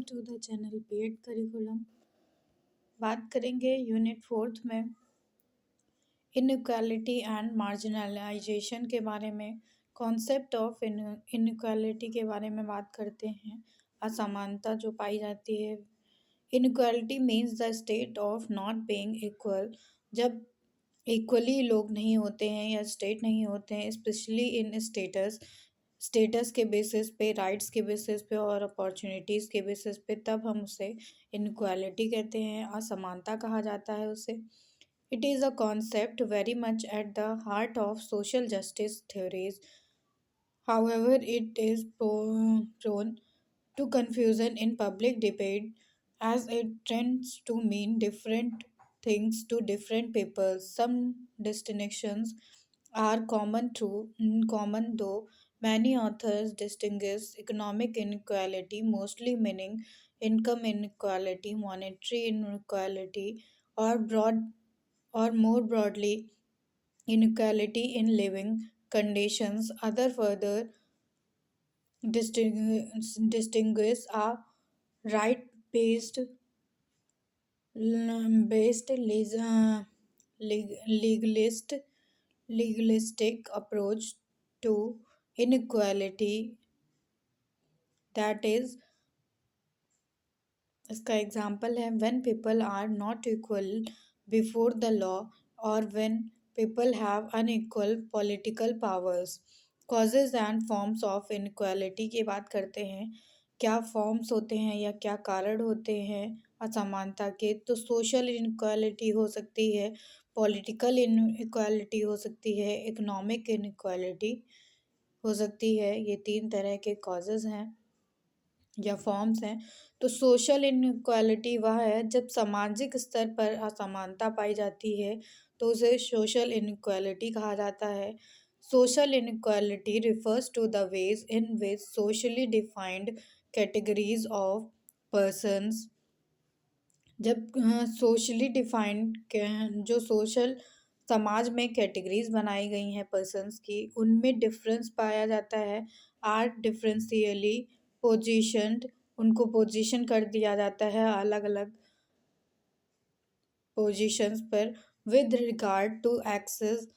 To the channel BEd curriculum. बात करेंगे unit 4 में इनइक्वालिटी एंड मार्जिनलाइजेशन के बारे में। कॉन्सेप्ट ऑफ इनइक्वालिटी के बारे में बात करते हैं। असमानता जो पाई जाती है। Inequality means the state of not being equal, जब इक्वली लोग नहीं होते हैं या स्टेट नहीं होते हैं, स्पेशली इन स्टेटस के बेसिस पे, राइट्स के बेसिस पे और अपॉर्चुनिटीज़ के बेसिस पे, तब हम उसे इनक्वालिटी कहते हैं, असमानता कहा जाता है उसे। It is a concept very much at the heart of social justice theories. However, it is prone to confusion in public debate as it tends to mean different things to different people. Some distinctions are common though many authors distinguish economic inequality, mostly meaning income inequality, monetary inequality, or more broadly inequality in living conditions. Other further distinguish a right based based legalist legalistic approach to inequality, that is, इसका example है when people are not equal before the law और when people have unequal political powers. Causes and forms of inequality की बात करते हैं। क्या forms होते हैं या क्या कारण होते हैं असमानता के? तो सोशल इनक्वालिटी हो सकती है, पॉलिटिकल इनक्वालिटी हो सकती है, इकोनॉमिक इनक्वालिटी हो सकती है। ये तीन तरह के कॉजेज हैं या फॉर्म्स हैं। तो सोशल इनइक्वालिटी वह है जब सामाजिक स्तर पर असमानता पाई जाती है, तो उसे सोशल इनइक्वालिटी कहा जाता है। Social inequality refers to the ways in which socially defined categories of persons, जब सोशली डिफाइंड जो सोशल समाज में कैटेगरीज बनाई गई हैं पर्सन्स की, उनमें डिफरेंस पाया जाता है। आर डिफरेंशियली पोजीशनड, उनको पोजीशन कर दिया जाता है अलग अलग पोजीशंस पर with regard to access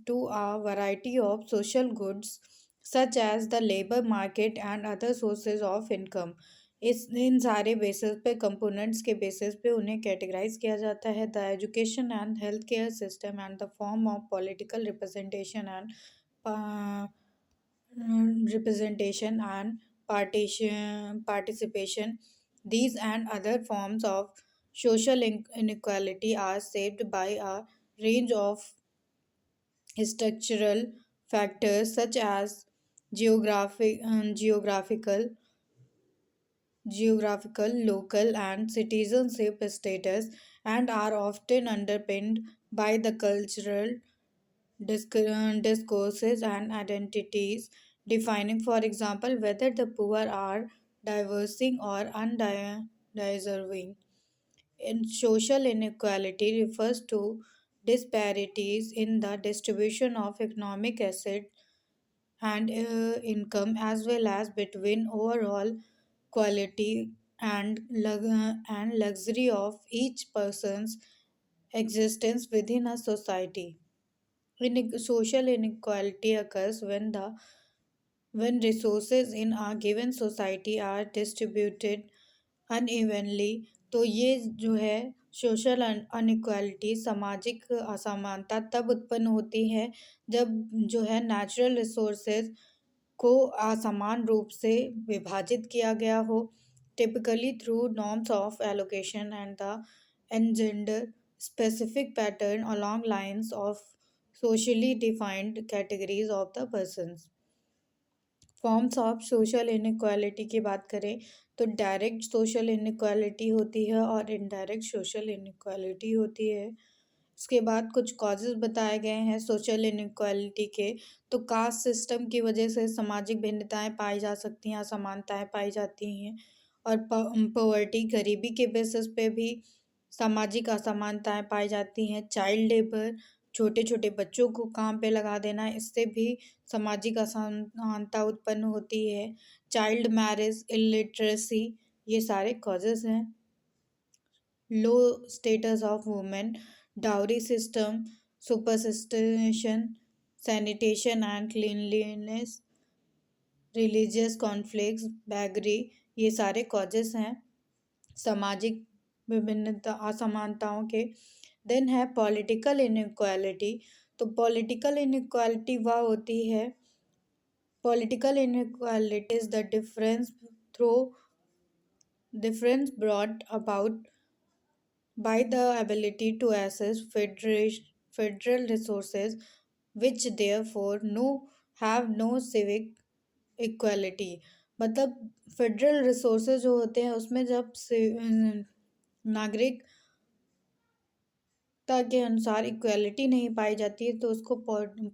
to a variety of social goods such as the labour market and other sources of income. इन सारे बेसिस पे, कंपोनेंट्स के बेसिस पे उन्हें कैटेगराइज किया जाता है। The education and health care system and the form of political representation and participation. These and other forms of social inequality are shaped by a range of structural factors such as geographical, local, and citizenship status, and are often underpinned by the cultural discourses and identities defining, for example, whether the poor are diversing or undeserving. In social inequality refers to disparities in the distribution of economic asset and income, as well as between overall quality and luxury of each person's existence within a society. Social inequality occurs when resources in a given society are distributed unevenly। तो ये जो है social inequality, सामाजिक असमानता तब उत्पन्न होती है जब जो है नेचुरल रिसोर्सेज को असमान रूप से विभाजित किया गया हो, typically through norms of allocation and the engender specific pattern along lines of socially defined categories of the persons. Forms of social inequality की बात करें तो डायरेक्ट सोशल इनक्वालिटी होती है और इनडायरेक्ट सोशल इनक्वालिटी होती है। इसके बाद कुछ कॉजेज़ बताए गए हैं सोशल इनक्वालिटी के। तो कास्ट सिस्टम की वजह से सामाजिक भिन्नताएं पाई जा सकती हैं, असमानताएं पाई जाती हैं। और पॉवर्टी, गरीबी के बेसिस पे भी सामाजिक असमानताएं पाई जाती हैं। चाइल्ड लेबर, छोटे छोटे बच्चों को काम पे लगा देना, इससे भी सामाजिक असमानता उत्पन्न होती है। चाइल्ड मैरिज, इलिटरेसी, ये सारे कॉजेज हैं। लो status of women, dowry system, superstition, sanitation and cleanliness, religious conflicts, बैगरी, ये सारे कॉजेस हैं सामाजिक विभिन्नता असमानताओं के। देन है पॉलिटिकल इनइक्वालिटी। तो पॉलिटिकल इनइक्वालिटी वह होती है, political inequality is the through difference brought about by the ability to access federal resources, which therefore have no civic equality। मतलब फेडरल रिसोर्सेज जो होते हैं उसमें जब नागरिकता के अनुसार इक्वालिटी नहीं पाई जाती है तो उसको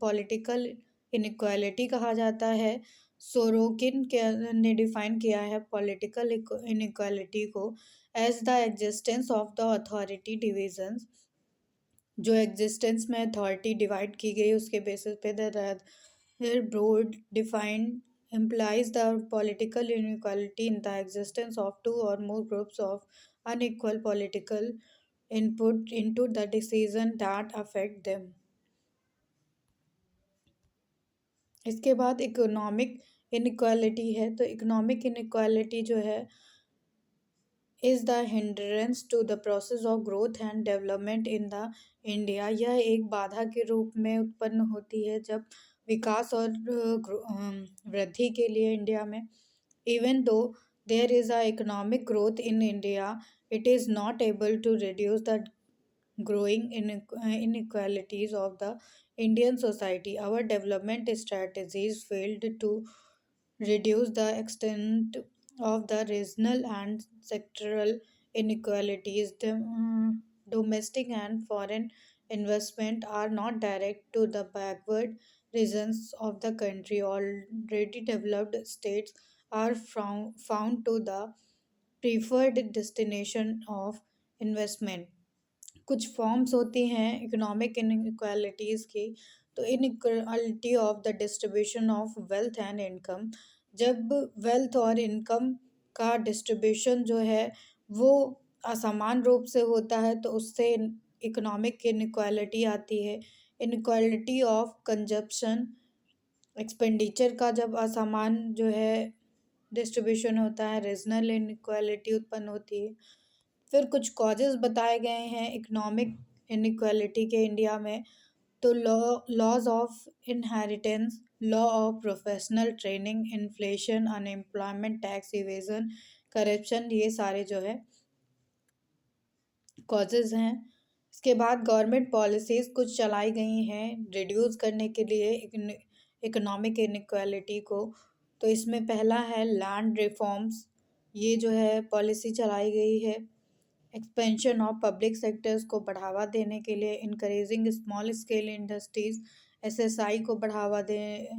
पॉलिटिकल इनइक्वालिटी कहा जाता है। सोरोकिन ने डिफाइन किया है पॉलिटिकल इनइक्वालिटी को as the existence of the authority divisions, जो एग्जिस्टेंस में अथॉरिटी डिवाइड की गई उसके बेसिस पे the broad defined implies the political inequality in the existence of two or more groups of unequal political input into the decision that affect them। इसके बाद economic inequality है। तो economic inequality जो है is the hindrance to the process of growth and development in the India. यह एक बाधा के रूप में उत्पन्न होती है जब विकास और वृद्धि के लिए इंडिया में। Even though there is a economic growth in India, it is not able to reduce the growing inequalities of the Indian society। Our development strategies failed to reduce the extent of the regional and sectoral inequalities. Domestic and foreign investment are not direct to the backward regions of the country. Already developed states are found to the preferred destination of investment। कुछ forms होती हैं economic inequalities की। तो inequality of the distribution of wealth and income, जब wealth और income का distribution जो है वो असमान रूप से होता है तो उससे इकोनॉमिक इनइक्वालिटी आती है। इनइक्वालिटी ऑफ कंजप्शन, एक्सपेंडिचर का जब असमान जो है डिस्ट्रीब्यूशन होता है, रीजनल इनइक्वालिटी उत्पन्न होती है। फिर कुछ कॉजेज बताए गए हैं इकोनॉमिक इनइक्वालिटी के इंडिया में। तो laws of inheritance, law of professional training, inflation, unemployment, tax evasion, corruption, ये सारे जो है कॉजेज हैं। इसके बाद गवर्नमेंट पॉलिसीज़ कुछ चलाई गई हैं रिड्यूस करने के लिए इकोनॉमिक इनइक्वालिटी को। तो इसमें पहला है लैंड रिफॉर्म्स, ये जो है पॉलिसी चलाई गई है। एक्सपेंशन ऑफ पब्लिक सेक्टर्स को बढ़ावा देने के लिए, encouraging small scale industries, SSI को बढ़ावा दे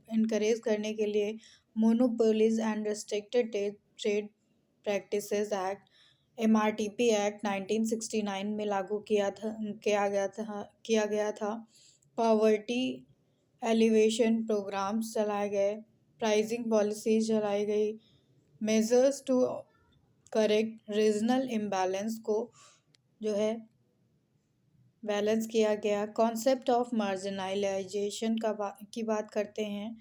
इनकरेज करने के लिए, monopolies and restricted trade practices act, MRTP act 1969 में लागू किया गया था। पॉवर्टी एलिवेशन प्रोग्राम्स चलाए गए, प्राइसिंग पॉलिसीज चलाई गई, measures to correct regional imbalance को जो है बैलेंस किया गया। कॉन्सेप्ट ऑफ मार्जिनलाइजेशन की बात करते हैं।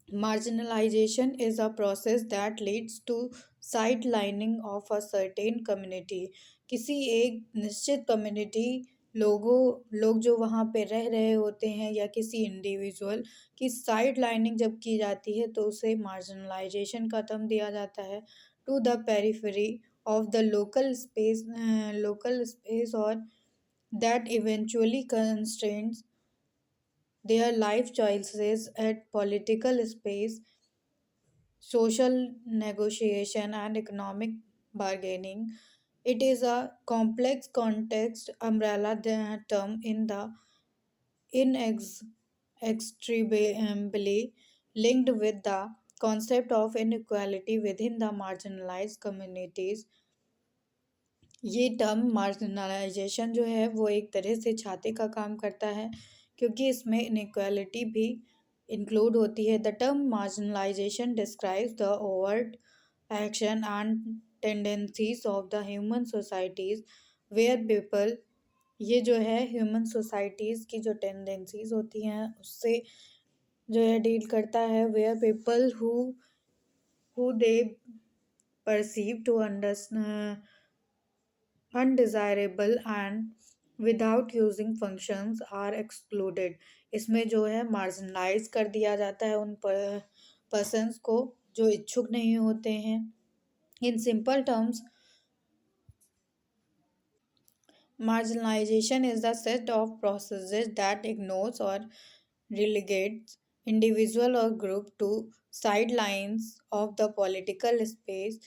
Marginalization is a process that leads to sidelining of a certain community। किसी एक निश्चित कम्युनिटी लोग जो वहाँ पे रह रहे होते हैं या किसी इंडिविजुअल की साइड लाइनिंग जब की जाती है तो उसे मार्जिनलाइजेशन का टर्म दिया जाता है। To the periphery of the local space और that eventually constraints their life choices at political space, social negotiation, and economic bargaining. It is a complex context umbrella term in the inextricably linked with the concept of inequality within the marginalized communities ये term marginalisation जो है वो एक तरह से छाते का काम करता है, क्योंकि इसमें इनइक्वालिटी भी इंक्लूड होती है। The term marginalization describes the overt action and tendencies of the human societies where people, ये जो है ह्यूमन सोसाइटीज की जो टेंडेंसीज होती हैं उससे जो है डील करता है। Where people who they perceive to understand undesirable and without using functions are excluded। इसमें जो है मार्जिनलाइज कर दिया जाता है उन पर्सन्स को जो इच्छुक नहीं होते हैं। In simple terms, marginalization is the set of processes that ignores or relegates individual or group to sidelines of the political space।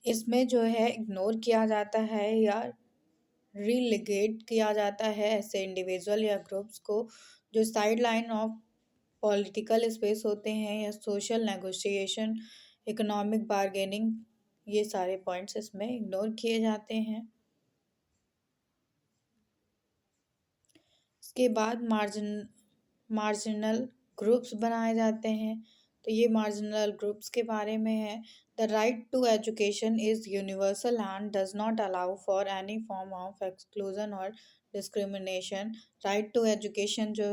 इसमें जो है इग्नोर किया जाता है या रिलीगेट किया जाता है ऐसे इंडिविजुअल या ग्रुप्स को जो side line of political space होते हैं या सोशल नेगोशिएशन, इकोनॉमिक बार्गेनिंग, ये सारे पॉइंट्स इसमें इग्नोर किए जाते हैं। इसके बाद मार्जिनल ग्रुप्स बनाए जाते हैं। तो ये मार्जिनल ग्रुप्स के बारे में है। The right to education is universal and does not allow for any form of exclusion और डिस्क्रिमिनेशन। राइट टू एजुकेशन जो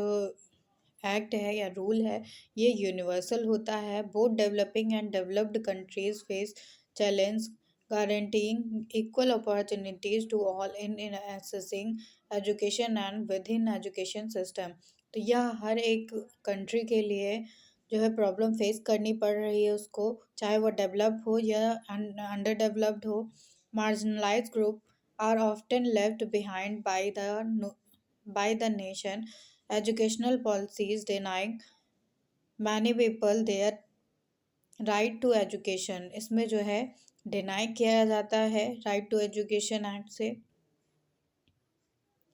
एक्ट है या रूल है ये यूनिवर्सल होता है। Both developing and developed countries face challenge guaranteeing equal opportunities to all in accessing education and within education system. तो यह हर एक कंट्री के लिए जो है प्रॉब्लम फेस करनी पड़ रही है उसको, चाहे वो डेवलप हो या अंडर डेवलप्ड हो। Marginalize group are often left behind by the nation educational policies denying many people their right to education। इसमें जो है डिनाई किया जाता है राइट टू एजुकेशन एक्ट से।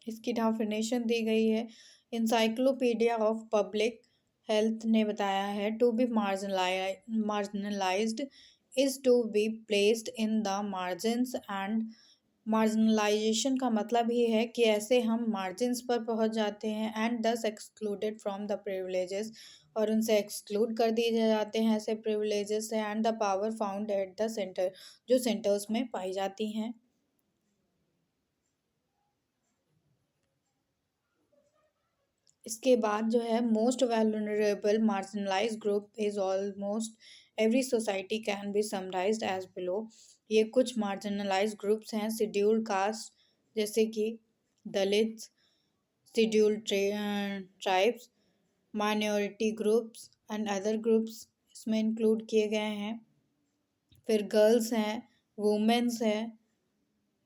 इसकी डेफिनेशन दी गई है। इंसाइक्लोपीडिया ऑफ पब्लिक हेल्थ ने बताया है to be marginalized is to be placed in the margins and marginalization का मतलब ही है कि ऐसे हम मार्जिन्स पर पहुंच जाते हैं एंड दस एक्सक्लूडेड फ्रॉम द प्रिविलेजेस, और उनसे एक्सक्लूड कर दिए जाते हैं ऐसे प्रिविलेजेस से। And the power found at the centre, जो सेंटर्स में पाई जाती हैं। इसके बाद जो है most vulnerable marginalise group is almost every society can be summarised as below. ये कुछ मार्जिनलाइज ग्रुप्स हैं। शेड्यूल्ड कास्ट जैसे कि Dalits, scheduled tribes, minority groups and other groups इसमें इंक्लूड किए गए हैं। फिर गर्ल्स हैं, वुमेन्स हैं,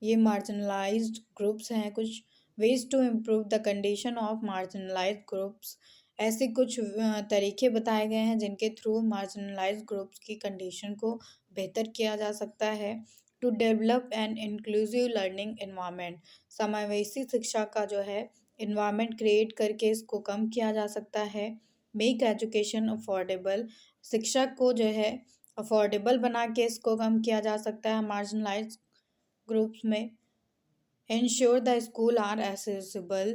ये मार्जिनलाइज्ड ग्रुप्स हैं। कुछ ways to improve the condition of marginalized groups, ऐसे कुछ तरीके बताए गए हैं जिनके थ्रू मार्जिनलाइज्ड ग्रुप्स की कंडीशन को बेहतर किया जा सकता है। To develop an inclusive learning environment, समावेशी शिक्षा का जो है इन्वायरमेंट क्रिएट करके इसको कम किया जा सकता है। मेक एजुकेशन अफोर्डेबल, शिक्षा को जो है अफोर्डेबल बना के इसको कम किया जा सकता है मार्जिनलाइज्ड ग्रुप्स में। ensure the school are accessible,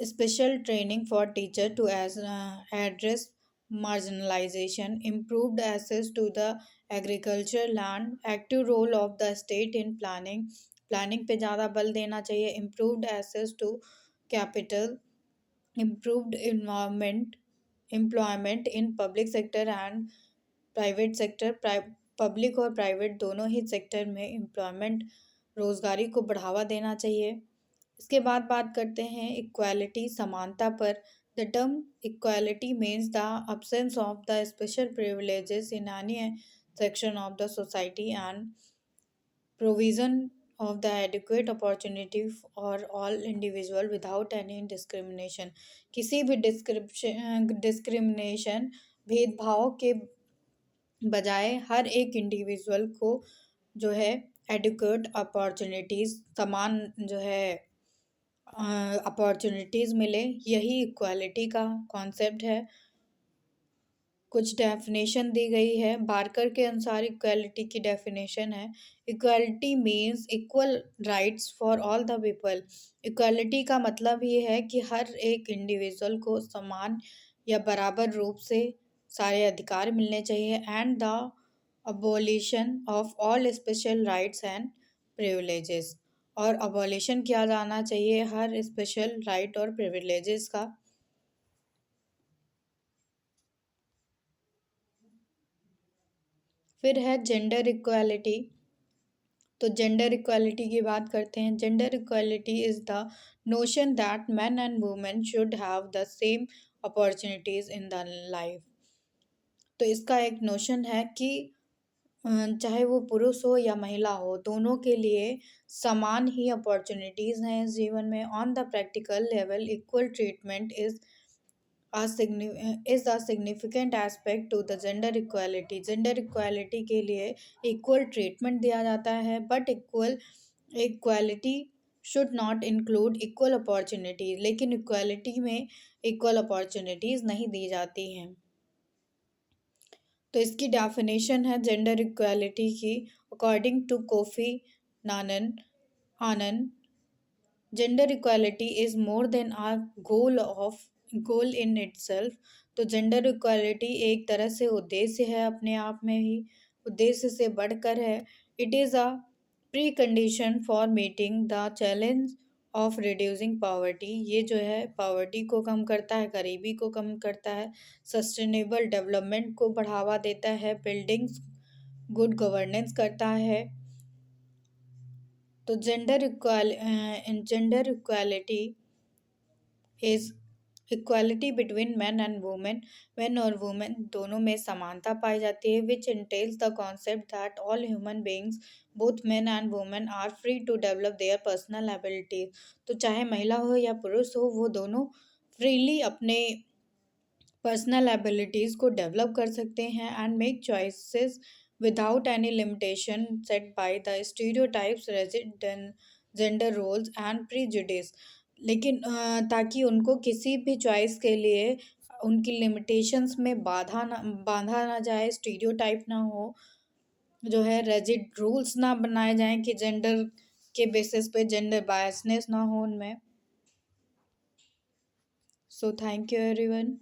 special training for teacher to address marginalization, improved access to the agriculture land, active role of the state in planning पे ज़्यादा बल देना चाहिए। improved access to capital, improved employment in public sector and private sector, public और private दोनों ही sector में employment, रोजगारी को बढ़ावा देना चाहिए। इसके बाद बात करते हैं इक्वालिटी, समानता पर। The term equality means the absence of the special privileges in any section of the society and provision of the adequate opportunity for all individual without any discrimination। किसी भी डिस्क्रिमिनेशन, भेदभाव के बजाय हर एक इंडिविजुअल को जो है एडुकेट अपॉर्चुनिटीज़, समान जो है अपॉर्चुनिटीज़ मिले, यही इक्वालिटी का कॉन्सेप्ट है। कुछ डेफिनेशन दी गई है। बार्कर के अनुसार इक्वालिटी की डेफिनेशन है, equality means equal rights for all the people. Equality का मतलब ये है कि हर एक इंडिविजुअल को समान या बराबर रूप से सारे अधिकार मिलने चाहिए, and the abolition of all special rights and privileges. और अबॉलिशन किया जाना चाहिए हर स्पेशल राइट और प्रिविलेजेस का। फिर है जेंडर इक्वालिटी। तो जेंडर इक्वालिटी की बात करते हैं। Gender equality is the notion that man and women should have the same opportunities in the life. तो इसका एक नोशन है कि चाहे वो पुरुष हो या महिला हो, दोनों के लिए समान ही अपॉर्चुनिटीज हैं इस जीवन में। On the practical level equal treatment is a significant aspect to the gender equality. Gender equality के लिए इक्वल ट्रीटमेंट दिया जाता है, but equality should not include equal opportunities. लेकिन इक्वालिटी में इक्वल अपॉर्चुनिटीज नहीं दी जाती हैं। तो इसकी डेफिनेशन है जेंडर इक्वालिटी की, अकॉर्डिंग टू कोफी नानन आनंद, gender equality is more than a goal in itself. तो जेंडर इक्वालिटी एक तरह से उद्देश्य है अपने आप में ही, उद्देश्य से बढ़कर है। It is a pre condition for meeting the challenge of reducing poverty. ये जो है पॉवर्टी को कम करता है, गरीबी को कम करता है, सस्टेनेबल डेवलपमेंट को बढ़ावा देता है, बिल्डिंग्स गुड गवर्नेंस करता है। तो gender equality is equality between man and women. Man और वुमेन दोनों में समानता पाई जाती है, which entails the concept that all human beings both man and women are free to develop their personal abilities. तो चाहे महिला हो या पुरुष हो, वो दोनों फ्रीली अपने पर्सनल एबिलिटीज़ को डेवलप कर सकते हैं and make choices without any limitation set by the stereotypes, resident gender roles and prejudice. लेकिन ताकि उनको किसी भी चॉइस के लिए उनकी लिमिटेशंस में बांधा ना जाए, स्टीरियोटाइप ना हो, जो है रेजिड रूल्स ना बनाए जाएं कि जेंडर के बेसिस पे जेंडर बायसनेस ना हो उनमें। So thank you everyone.